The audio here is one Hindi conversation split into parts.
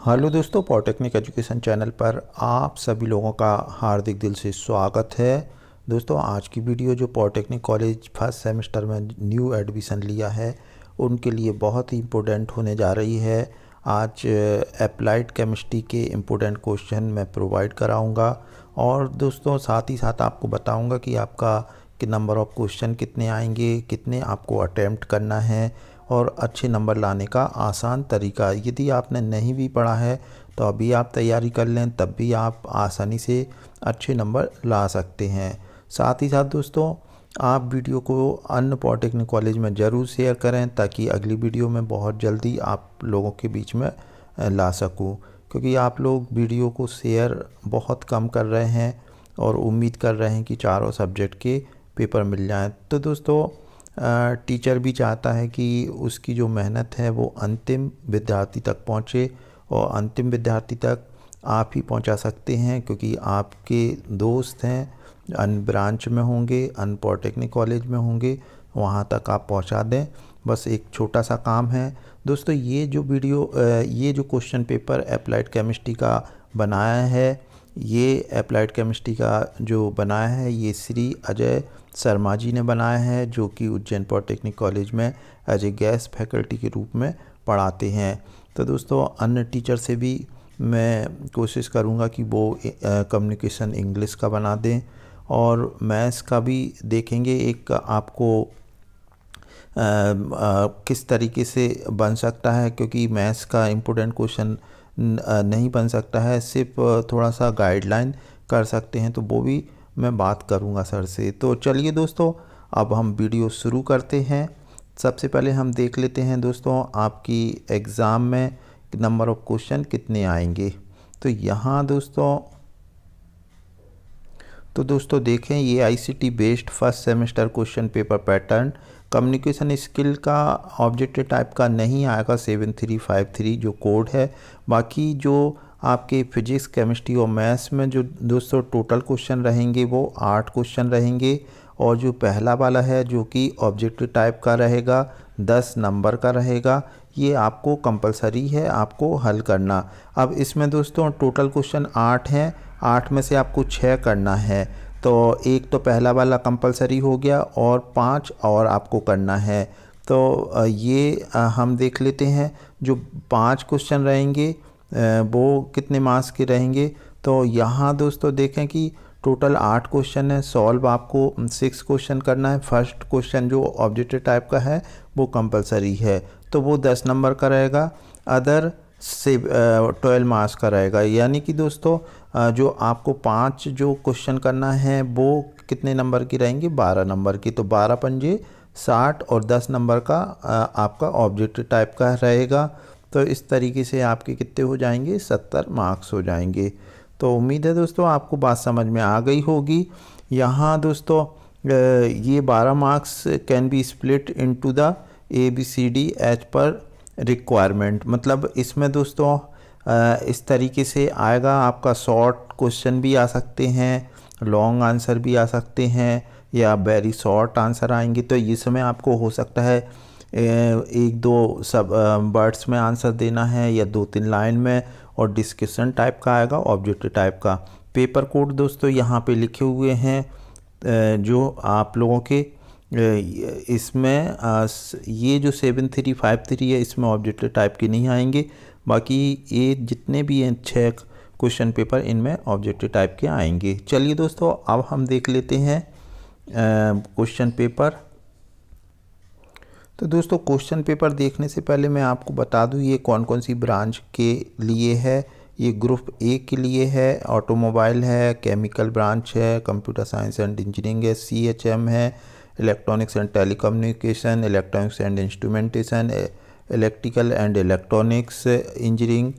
हेलो दोस्तों, पॉलिटेक्निक एजुकेशन चैनल पर आप सभी लोगों का हार्दिक दिल से स्वागत है। दोस्तों, आज की वीडियो जो पॉलिटेक्निक कॉलेज फर्स्ट सेमेस्टर में न्यू एडमिशन लिया है उनके लिए बहुत ही इम्पोर्टेंट होने जा रही है। आज अप्लाइड केमिस्ट्री के इम्पोर्टेंट क्वेश्चन मैं प्रोवाइड कराऊंगा और दोस्तों साथ ही साथ आपको बताऊंगा कि आपका कि नंबर ऑफ़ क्वेश्चन कितने आएंगे, कितने आपको अटेम्प्ट करना है और अच्छे नंबर लाने का आसान तरीका। यदि आपने नहीं भी पढ़ा है तो अभी आप तैयारी कर लें, तब भी आप आसानी से अच्छे नंबर ला सकते हैं। साथ ही साथ दोस्तों, आप वीडियो को अन्य पॉलिटेक्निक कॉलेज में ज़रूर शेयर करें ताकि अगली वीडियो में बहुत जल्दी आप लोगों के बीच में ला सकूं, क्योंकि आप लोग वीडियो को शेयर बहुत कम कर रहे हैं और उम्मीद कर रहे हैं कि चारों सब्जेक्ट के पेपर मिल जाएं। तो दोस्तों, टीचर भी चाहता है कि उसकी जो मेहनत है वो अंतिम विद्यार्थी तक पहुँचे और अंतिम विद्यार्थी तक आप ही पहुंचा सकते हैं, क्योंकि आपके दोस्त हैं अन्य ब्रांच में होंगे, अन्य पॉलिटेक्निक कॉलेज में होंगे, वहां तक आप पहुंचा दें। बस एक छोटा सा काम है दोस्तों। ये जो क्वेश्चन पेपर अप्लाइड केमिस्ट्री का बनाया है, ये अप्लाइड केमिस्ट्री का जो बनाया है ये श्री अजय शर्मा जी ने बनाया है, जो कि उज्जैन पॉलिटेक्निक कॉलेज में एज ए गेस्ट फैकल्टी के रूप में पढ़ाते हैं। तो दोस्तों, अन्य टीचर से भी मैं कोशिश करूंगा कि वो कम्युनिकेशन इंग्लिश का बना दें और मैथ्स का भी देखेंगे एक आपको किस तरीके से बन सकता है, क्योंकि मैथ्स का इम्पोर्टेंट क्वेश्चन नहीं बन सकता है, सिर्फ थोड़ा सा गाइडलाइन कर सकते हैं, तो वो भी मैं बात करूंगा सर से। तो चलिए दोस्तों, अब हम वीडियो शुरू करते हैं। सबसे पहले हम देख लेते हैं दोस्तों आपकी एग्ज़ाम में नंबर ऑफ़ क्वेश्चन कितने आएंगे। तो यहाँ दोस्तों देखें, ये ICT based first semester question paper pattern communication skill का ऑब्जेक्टिव टाइप का नहीं आएगा 7353 जो कोड है। बाकी जो आपके फिजिक्स, केमिस्ट्री और मैथ्स में जो दोस्तों टोटल क्वेश्चन रहेंगे वो 8 क्वेश्चन रहेंगे और जो पहला वाला है जो कि ऑब्जेक्टिव टाइप का रहेगा 10 नंबर का रहेगा, ये आपको कंपलसरी है आपको हल करना। अब इसमें दोस्तों टोटल क्वेश्चन 8 हैं, 8 में से आपको 6 करना है। तो एक तो पहला वाला कंपलसरी हो गया और 5 और आपको करना है। तो ये हम देख लेते हैं। जो 5 क्वेश्चन रहेंगे वो कितने मार्क्स के रहेंगे। तो यहाँ दोस्तों देखें कि टोटल 8 क्वेश्चन है, सॉल्व आपको 6 क्वेश्चन करना है। फर्स्ट क्वेश्चन जो ऑब्जेक्टिव टाइप का है वो कंपलसरी है, तो वो 10 नंबर का रहेगा। अदर से 12 मार्क्स का रहेगा, यानी कि दोस्तों जो आपको 5 जो क्वेश्चन करना है वो कितने नंबर की रहेंगे, 12 नंबर की। तो 12 पंजे 60 और 10 नंबर का आपका ऑब्जेक्टिव टाइप का रहेगा। तो इस तरीके से आपके कितने हो जाएंगे, 70 मार्क्स हो जाएंगे। तो उम्मीद है दोस्तों आपको बात समझ में आ गई होगी। यहाँ दोस्तों ये 12 marks can be split into the ABCD as per requirement. मतलब इसमें दोस्तों इस तरीके से आएगा, आपका शॉर्ट क्वेश्चन भी आ सकते हैं, लॉन्ग आंसर भी आ सकते हैं या वेरी शॉर्ट आंसर आएंगे। तो इसमें आपको हो सकता है 1-2 सब वर्ड्स में आंसर देना है या 2-3 लाइन में, और डिस्कशन टाइप का आएगा, ऑब्जेक्टिव टाइप का। पेपर कोड दोस्तों यहाँ पे लिखे हुए हैं जो आप लोगों के इसमें ये जो 7353 है इसमें ऑब्जेक्टिव टाइप के नहीं आएंगे। बाकी ये जितने भी हैं 6 क्वेश्चन पेपर इनमें ऑब्जेक्टिव टाइप के आएंगे। चलिए दोस्तों, अब हम देख लेते हैं क्वेश्चन पेपर। तो दोस्तों क्वेश्चन पेपर देखने से पहले मैं आपको बता दूं ये कौन कौन सी ब्रांच के लिए है। ये ग्रुप ए के लिए है, ऑटोमोबाइल है, केमिकल ब्रांच है, कंप्यूटर साइंस एंड इंजीनियरिंग है, CHM है, electronics and telecommunication, electronics and instrumentation, electrical and electronics engineering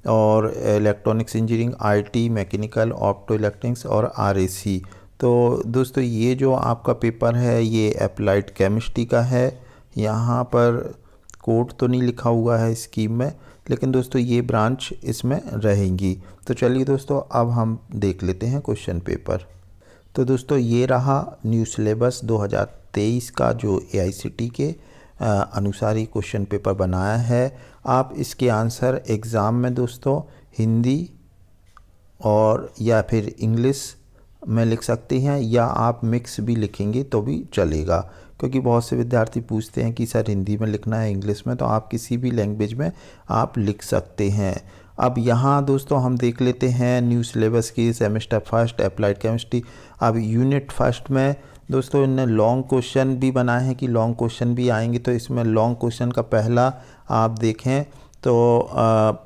और electronics engineering, IT, mechanical, optoelectronics और RAC। तो दोस्तों ये जो आपका पेपर है ये अप्लाइड केमिस्ट्री का है। यहाँ पर कोड तो नहीं लिखा हुआ है स्कीम में, लेकिन दोस्तों ये ब्रांच इसमें रहेंगी। तो चलिए दोस्तों, अब हम देख लेते हैं क्वेश्चन पेपर। तो दोस्तों ये रहा न्यू सिलेबस 2023 का जो AICTE के अनुसार ही क्वेश्चन पेपर बनाया है। आप इसके आंसर एग्ज़ाम में दोस्तों हिंदी और या फिर इंग्लिश में लिख सकते हैं, या आप मिक्स भी लिखेंगे तो भी चलेगा, क्योंकि बहुत से विद्यार्थी पूछते हैं कि सर हिंदी में लिखना है इंग्लिश में, तो आप किसी भी लैंग्वेज में आप लिख सकते हैं। अब यहाँ दोस्तों हम देख लेते हैं न्यू सिलेबस की सेमेस्टर फर्स्ट अप्लाइड केमिस्ट्री। अब यूनिट फर्स्ट में दोस्तों इन्हें लॉन्ग क्वेश्चन भी बनाए हैं कि लॉन्ग क्वेश्चन भी आएंगे, तो इसमें लॉन्ग क्वेश्चन का पहला आप देखें तो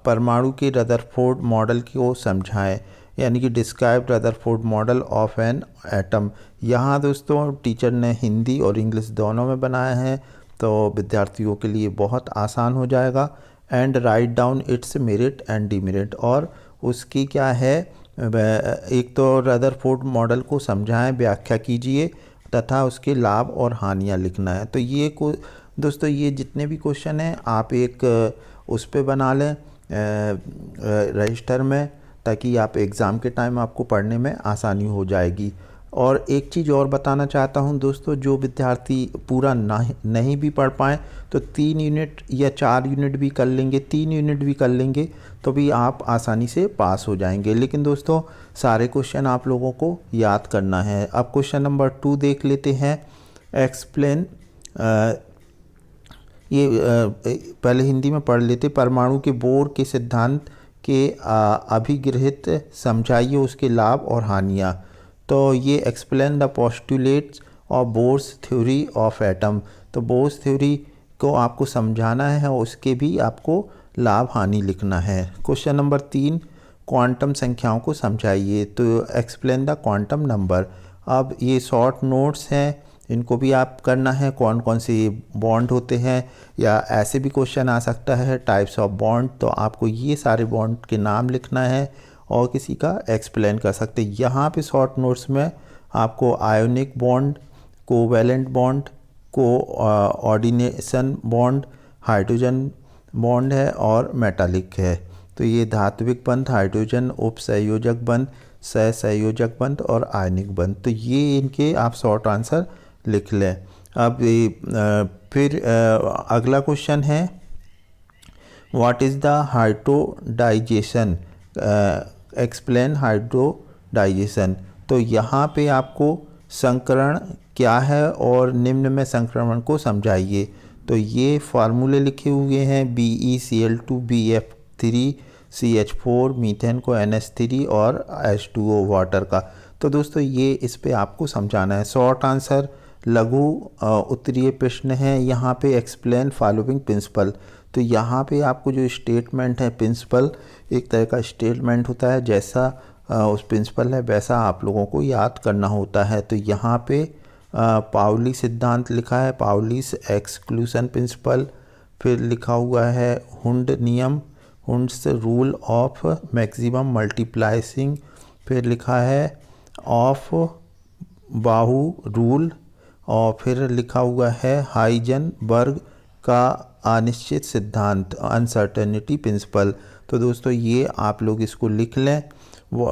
परमाणु के रदरफोर्ड मॉडल को समझाएं, यानी कि describe Rutherford model of an atom. यहाँ दोस्तों टीचर ने हिंदी और इंग्लिश दोनों में बनाया है, तो विद्यार्थियों के लिए बहुत आसान हो जाएगा। And write down it's merit and demerit, और उसकी क्या है, एक तो रदरफोर्ड मॉडल को समझाएं, व्याख्या कीजिए तथा उसके लाभ और हानियाँ लिखना है। तो ये दोस्तों ये जितने भी क्वेश्चन हैं आप एक उस पे बना लें रजिस्टर में, ताकि आप एग्ज़ाम के टाइम आपको पढ़ने में आसानी हो जाएगी। और एक चीज़ और बताना चाहता हूं दोस्तों, जो विद्यार्थी पूरा नहीं भी पढ़ पाएँ तो 3 यूनिट या 4 यूनिट भी कर लेंगे, 3 यूनिट भी कर लेंगे तो भी आप आसानी से पास हो जाएंगे। लेकिन दोस्तों सारे क्वेश्चन आप लोगों को याद करना है। अब क्वेश्चन नंबर 2 देख लेते हैं। एक्सप्लेन, ये पहले हिंदी में पढ़ लेते। परमाणु के बोर के सिद्धांत के अभिगृहित समझाइए उसके लाभ और हानियाँ। तो ये explain the postulates of bourse theory of atom, तो बोर्स थ्योरी को आपको समझाना है और उसके भी आपको लाभ हानि लिखना है। क्वेश्चन नंबर 3, क्वांटम संख्याओं को समझाइए, तो एक्सप्लेन द क्वांटम नंबर। अब ये शॉर्ट नोट्स हैं, इनको भी आप करना है, कौन कौन से बॉन्ड होते हैं, या ऐसे भी क्वेश्चन आ सकता है टाइप्स ऑफ बॉन्ड, तो आपको ये सारे बॉन्ड के नाम लिखना है और किसी का एक्सप्लेन कर सकते हैं। यहाँ पे शॉर्ट नोट्स में आपको ionic bond, covalent bond, coordination bond, hydrogen bond है और मेटालिक है। तो ये धात्विक बंध, हाइड्रोजन उपसंयोजक बंध, सहसंयोजक बंध और आयनिक बंध, तो ये इनके आप शॉर्ट आंसर लिख लें। अब फिर अगला क्वेश्चन है व्हाट इज़ द हाइड्रोडाइजेशन, एक्सप्लेन हाइड्रोडाइजेशन। तो यहाँ पे आपको संकरण क्या है और निम्न में संक्रमण को समझाइए। तो ये फार्मूले लिखे हुए हैं BeCl2 BF3 CH4, मीथेन को NH3 और H2O वाटर का। तो दोस्तों ये इस पे आपको समझाना है। शॉर्ट आंसर लघु उत्तरीय प्रश्न है। यहाँ पे एक्सप्लेन फॉलोइंग प्रिंसिपल, तो यहाँ पे आपको जो स्टेटमेंट है, प्रिंसिपल एक तरह का स्टेटमेंट होता है, जैसा उस प्रिंसिपल है वैसा आप लोगों को याद करना होता है। तो यहाँ पे पाउली सिद्धांत लिखा है, पाउलीस एक्सक्लूशन प्रिंसिपल, फिर लिखा हुआ है हुंड नियम, हुंड्स रूल ऑफ मैक्सिमम मल्टीप्लाइसिंग, फिर लिखा है ऑफ बाहु रूल, और फिर लिखा हुआ है हाइजेनबर्ग का अनिश्चित सिद्धांत, अनसर्टेनिटी प्रिंसिपल। तो दोस्तों ये आप लोग इसको लिख लें। वो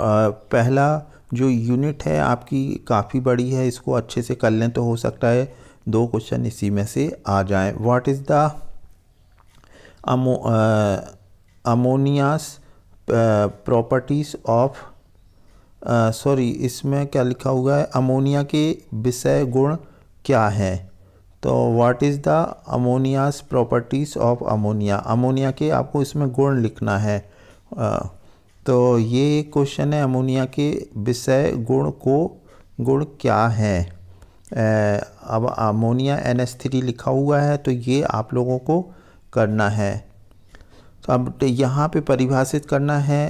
पहला जो यूनिट है आपकी काफ़ी बड़ी है, इसको अच्छे से कर लें तो हो सकता है 2 क्वेश्चन इसी में से आ जाएं। What is the ammonia's properties of, sorry इसमें क्या लिखा हुआ है, अमोनिया के विषय गुण क्या है। तो what is the ammonia's properties of ammonia, ammonia के आपको इसमें गुण लिखना है। तो ये क्वेश्चन है अमोनिया के विषय गुण क्या है। अब अमोनिया NH3 लिखा हुआ है, तो ये आप लोगों को करना है। तो अब यहाँ पे परिभाषित करना है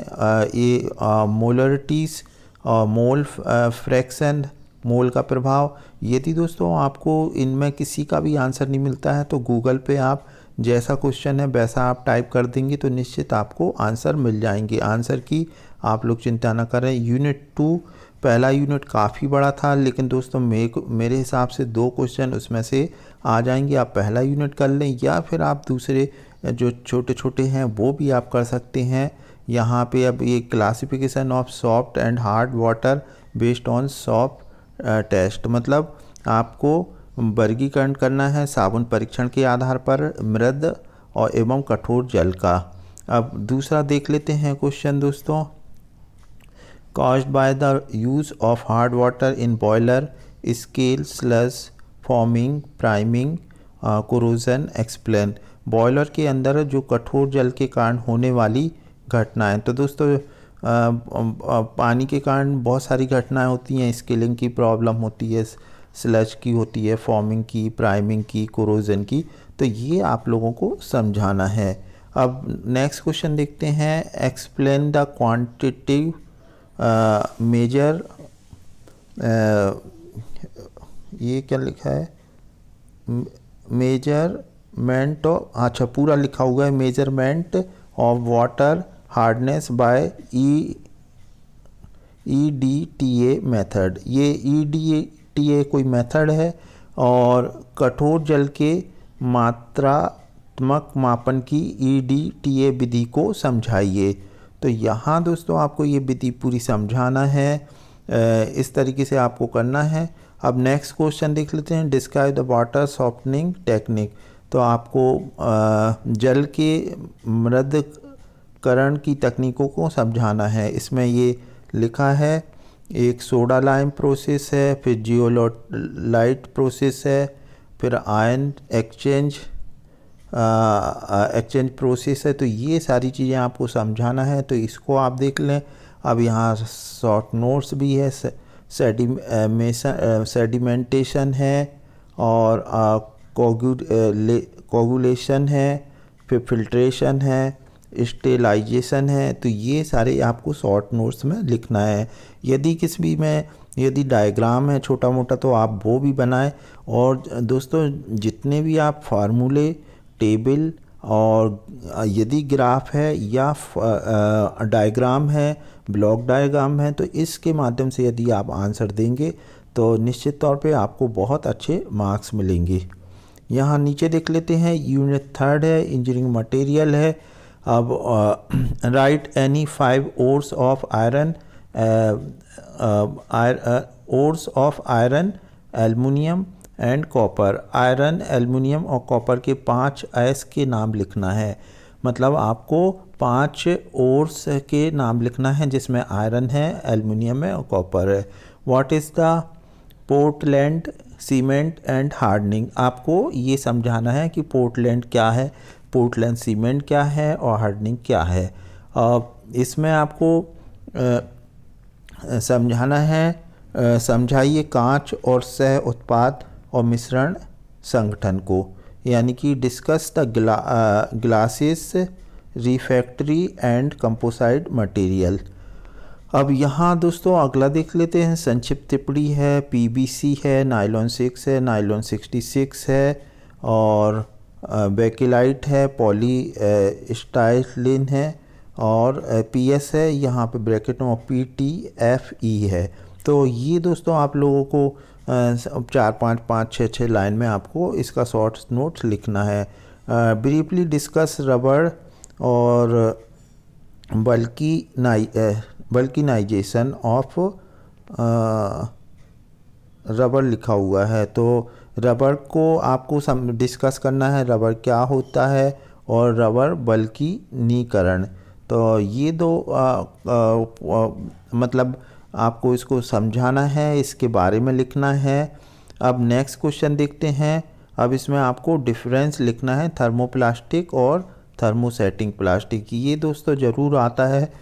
ये मोलरिटीज़ और मोल फ्रैक्शन, मोल का प्रभाव। यदि दोस्तों आपको इनमें किसी का भी आंसर नहीं मिलता है तो गूगल पे आप जैसा क्वेश्चन है वैसा आप टाइप कर देंगे तो निश्चित आपको आंसर मिल जाएंगे। आंसर की आप लोग चिंता ना करें। यूनिट 2 पहला यूनिट काफ़ी बड़ा था, लेकिन दोस्तों मेरे हिसाब से 2 क्वेश्चन उसमें से आ जाएंगे। आप पहला यूनिट कर लें या फिर आप दूसरे जो छोटे छोटे हैं वो भी आप कर सकते हैं। यहाँ पे अब ये classification of soft and hard water based on soft test, मतलब आपको वर्गीकरण करना है साबुन परीक्षण के आधार पर, मृद और एवं कठोर जल का। अब दूसरा देख लेते हैं क्वेश्चन दोस्तों। caused by the use of hard water in boiler, scale, sludge forming, priming, corrosion explain। Boiler के अंदर जो कठोर जल के कारण होने वाली घटनाएं। तो दोस्तों पानी के कारण बहुत सारी घटनाएं होती हैं। स्केलिंग की प्रॉब्लम होती है, स्लज की होती है, फॉर्मिंग की, प्राइमिंग की, कोरोजन की। तो ये आप लोगों को समझाना है। अब नेक्स्ट क्वेश्चन देखते हैं। एक्सप्लेन द क्वांटिटेटिव मेजर, ये क्या लिखा है, मेजरमेंट ऑफ, अच्छा पूरा लिखा हुआ है, measurement of water hardness by EDTA method. ये EDTA कोई मेथड है और कठोर जल के मात्रात्मक मापन की EDTA विधि को समझाइए। तो यहाँ दोस्तों आपको ये विधि पूरी समझाना है, इस तरीके से आपको करना है। अब नेक्स्ट क्वेश्चन देख लेते हैं। Describe the water softening technique. तो आपको जल के मृदकरण की तकनीकों को समझाना है। इसमें ये लिखा है, एक सोडा लाइम प्रोसेस है, फिर जियोलाइट प्रोसेस है, फिर आयन एक्सचेंज प्रोसेस है। तो ये सारी चीज़ें आपको समझाना है, तो इसको आप देख लें। अब यहाँ शॉर्ट नोट्स भी है, सेडिमेंटेशन है और कोगुलेशन है, फिर फिल्ट्रेशन है, स्टेलाइजेशन है। तो ये सारे आपको शॉर्ट नोट्स में लिखना है। यदि किसी भी में यदि डायग्राम है छोटा मोटा तो आप वो भी बनाएं। और दोस्तों जितने भी आप फार्मूले, टेबल और यदि ग्राफ है या डायग्राम है, ब्लॉक डायग्राम है, तो इसके माध्यम से यदि आप आंसर देंगे तो निश्चित तौर पे आपको बहुत अच्छे मार्क्स मिलेंगे। यहाँ नीचे देख लेते हैं, यूनिट 3 है, इंजीनियरिंग मटेरियल है। अब write any 5 ores of iron, ores of iron, aluminium and copper. Iron, aluminium और कॉपर के 5 अयस्क के नाम लिखना है। मतलब आपको 5 ओर्स के नाम लिखना है जिसमें आयरन है, एल्युमिनियम है और कॉपर है। What is the Portland cement and hardening. आपको ये समझाना है कि पोर्टलैंड क्या है, पोर्टलैंड सीमेंट क्या है और हार्डनिंग क्या है। इसमें आपको समझाना है, समझाइए कांच और सह उत्पाद और मिश्रण संगठन को, यानी कि discuss the glasses refractory and composite material. अब यहाँ दोस्तों अगला देख लेते हैं। संक्षिप्त टिप्पणी है, PVC है, नाइलॉन 6 है, नाइलॉन 66 है और बेकेलाइट है, पॉली स्टाइलिन है और PS है, यहाँ पे ब्रैकेट में PTFE है। तो ये दोस्तों आप लोगों को 4, 5, 5, 6 लाइन में आपको इसका शॉर्ट नोट्स लिखना है। ब्रीफली डिस्कस रबर और बल्किनाइजेशन ऑफ रबर लिखा हुआ है। तो रबर को आपको डिस्कस करना है, रबर क्या होता है और रबर बल्किनीकरण। तो ये दो मतलब आपको इसको समझाना है, इसके बारे में लिखना है। अब नेक्स्ट क्वेश्चन देखते हैं। अब इसमें आपको डिफरेंस लिखना है थर्मोप्लास्टिक और थर्मोसेटिंग प्लास्टिक। ये दोस्तों ज़रूर आता है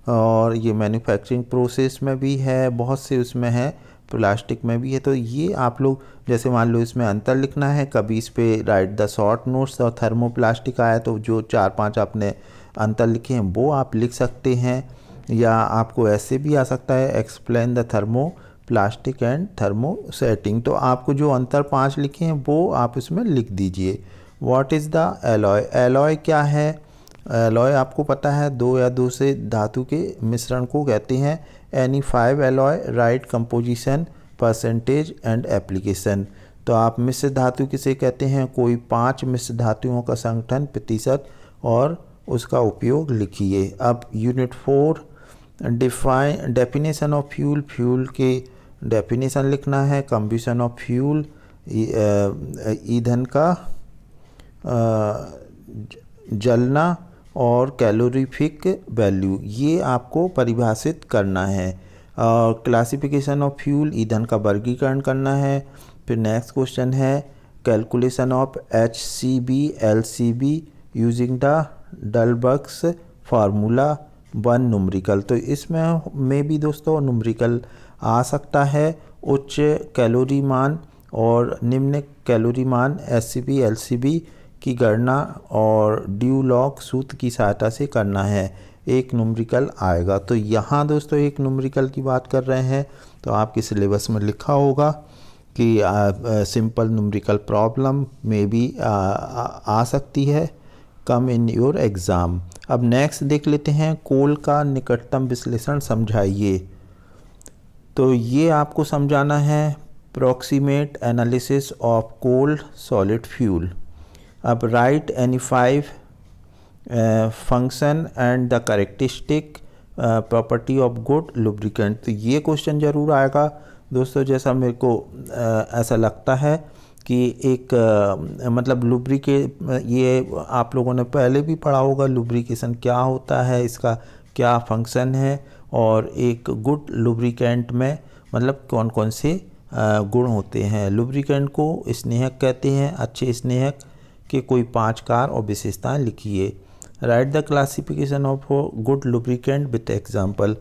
और ये मैन्युफैक्चरिंग प्रोसेस में भी है, बहुत से उसमें है, प्लास्टिक में भी है। तो ये आप लोग जैसे मान लो इसमें अंतर लिखना है, कभी इस पे राइट द शॉर्ट नोट्स और थर्मोप्लास्टिक आया तो जो 4-5 आपने अंतर लिखे हैं वो आप लिख सकते हैं, या आपको ऐसे भी आ सकता है explain the thermoplastic and thermosetting. तो आपको जो अंतर 5 लिखे हैं वो आप इसमें लिख दीजिए। What is the alloy. Alloy क्या है। एलॉय आपको पता है 2 या 2 से धातु के मिश्रण को कहते हैं। Any 5 alloy right composition, percentage and application. तो आप मिश्र धातु किसे कहते हैं, कोई 5 मिश्र धातुओं का संगठन, प्रतिशत और उसका उपयोग लिखिए। अब unit 4 definition of fuel. Fuel के डेफिनेशन लिखना है। कंबशन ऑफ फ्यूल, ईंधन का जलना और कैलोरीफिक वैल्यू, ये आपको परिभाषित करना है। क्लासिफिकेशन ऑफ फ्यूल, ईंधन का वर्गीकरण करना है। फिर नेक्स्ट क्वेश्चन है calculation of HCB LCB using the Dulong's formula 1 numerical. तो इसमें भी दोस्तों न्यूमेरिकल आ सकता है। उच्च कैलोरी मान और निम्न कैलोरी मान HCB LCB की गणना और ड्यू लॉग सूत्र की सहायता से करना है, एक न्यूमेरिकल आएगा। तो यहाँ दोस्तों एक न्यूमेरिकल की बात कर रहे हैं, तो आपके सिलेबस में लिखा होगा कि सिंपल न्यूमेरिकल प्रॉब्लम में भी आ सकती है, कम इन योर एग्ज़ाम। अब नेक्स्ट देख लेते हैं कोल का निकटतम विश्लेषण समझाइए। तो ये आपको समझाना है proximate analysis of coal solid fuel. अब write any 5 function and the characteristic property of good lubricant. तो ये क्वेश्चन ज़रूर आएगा दोस्तों, जैसा मेरे को ऐसा लगता है कि एक मतलब ये आप लोगों ने पहले भी पढ़ा होगा, लुब्रिकेशन क्या होता है, इसका क्या फंक्शन है, और एक गुड लुब्रिकेंट में मतलब कौन कौन से गुण होते हैं। लुब्रिकेंट को स्नेहक कहते हैं, अच्छे स्नेहक के कोई 5 कार्य और विशेषताएं लिखिए। Right the classification of good lubricant with example.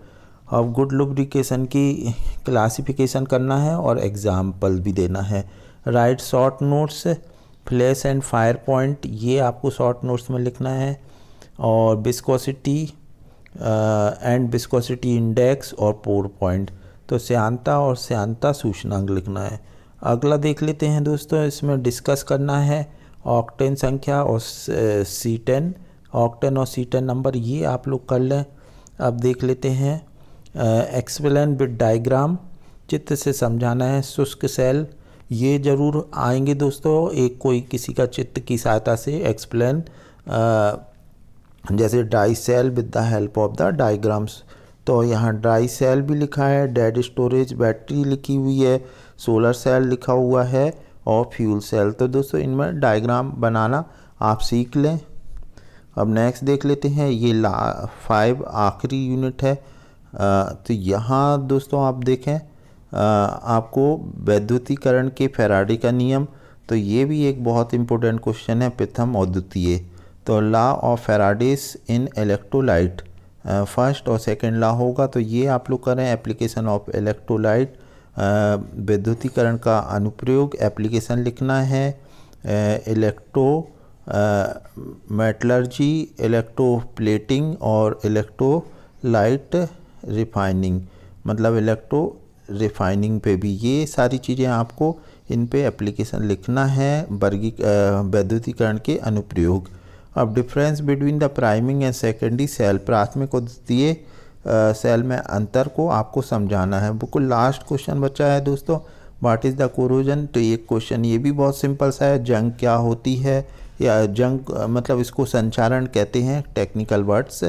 अब गुड लुब्रिकेशन की क्लासिफिकेशन करना है और एग्जाम्पल भी देना है। Right short notes, flash and fire point, ये आपको शॉर्ट नोट्स में लिखना है। और विस्कोसिटी एंड विस्कोसिटी इंडेक्स और पोर पॉइंट, तो श्यानता और श्यानता सूचकांक लिखना है। अगला देख लेते हैं दोस्तों, इसमें डिस्कस करना है ऑक्टेन संख्या और C10, ऑक्टेन और C10 नंबर, ये आप लोग कर लें। अब देख लेते हैं एक्सप्लेन विद डायग्राम, चित्र से समझाना है। शुष्क सेल, ये ज़रूर आएंगे दोस्तों, एक कोई किसी का चित्र की सहायता से एक्सप्लेन, जैसे dry cell with the help of the diagrams. तो यहाँ ड्राई सेल भी लिखा है, डेड स्टोरेज बैटरी लिखी हुई है, सोलर सेल लिखा हुआ है और फ्यूल सेल। तो दोस्तों इनमें डायग्राम बनाना आप सीख लें। अब नेक्स्ट देख लेते हैं, ये 5 आखिरी यूनिट है। तो यहाँ दोस्तों आप देखें आपको वैद्युतीकरण के फैराडे का नियम, तो ये भी एक बहुत इंपॉर्टेंट क्वेश्चन है, प्रथम और द्वितीय। तो law of Faraday's in electrolyte, first और सेकंड लॉ होगा, तो ये आप लोग करें। एप्लीकेशन ऑफ इलेक्ट्रोलाइट, वैद्युतीकरण का अनुप्रयोग, एप्लीकेशन लिखना है। इलेक्ट्रो मेटलर्जी, इलेक्ट्रोप्लेटिंग और इलेक्ट्रोलाइट रिफाइनिंग, मतलब इलेक्ट्रो रिफाइनिंग पे भी ये सारी चीज़ें आपको इन पे एप्लीकेशन लिखना है, वैद्युतीकरण के अनुप्रयोग। अब difference between the primary and secondary cell, प्राथमिक और द्वितीय सेल में अंतर को आपको समझाना है। बिल्कुल लास्ट क्वेश्चन बचा है दोस्तों, व्हाट इज़ द कोरोजन। तो ये क्वेश्चन ये भी बहुत सिंपल सा है, जंग क्या होती है, या जंग मतलब इसको संचारण कहते हैं टेक्निकल वर्ड्स।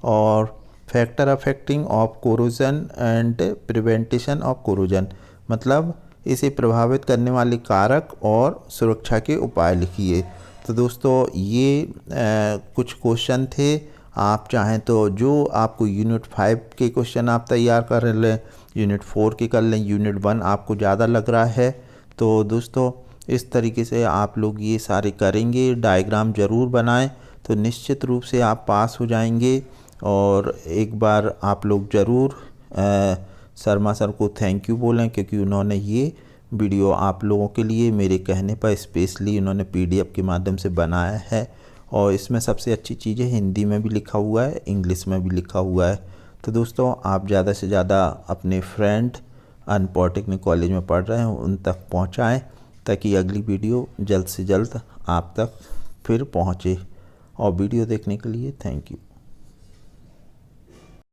और factor affecting of corrosion and prevention of corrosion, मतलब इसे प्रभावित करने वाले कारक और सुरक्षा के उपाय लिखिए। तो दोस्तों ये कुछ क्वेश्चन थे, आप चाहें तो जो आपको यूनिट 5 के क्वेश्चन आप तैयार कर लें, यूनिट 4 के कर लें, यूनिट 1 आपको ज़्यादा लग रहा है तो दोस्तों इस तरीके से आप लोग ये सारे करेंगे, डायग्राम ज़रूर बनाएं तो निश्चित रूप से आप पास हो जाएंगे। और एक बार आप लोग ज़रूर शर्मा सर को थैंक यू बोलें, क्योंकि उन्होंने ये वीडियो आप लोगों के लिए मेरे कहने पर स्पेशली उन्होंने PDF के माध्यम से बनाया है। और इसमें सबसे अच्छी चीज़ है, हिंदी में भी लिखा हुआ है, इंग्लिश में भी लिखा हुआ है। तो दोस्तों आप ज़्यादा से ज़्यादा अपने फ्रेंड पॉलिटेक्निक कॉलेज में पढ़ रहे हैं उन तक पहुँचाएँ, ताकि अगली वीडियो जल्द से जल्द आप तक फिर पहुँचे। और वीडियो देखने के लिए थैंक यू।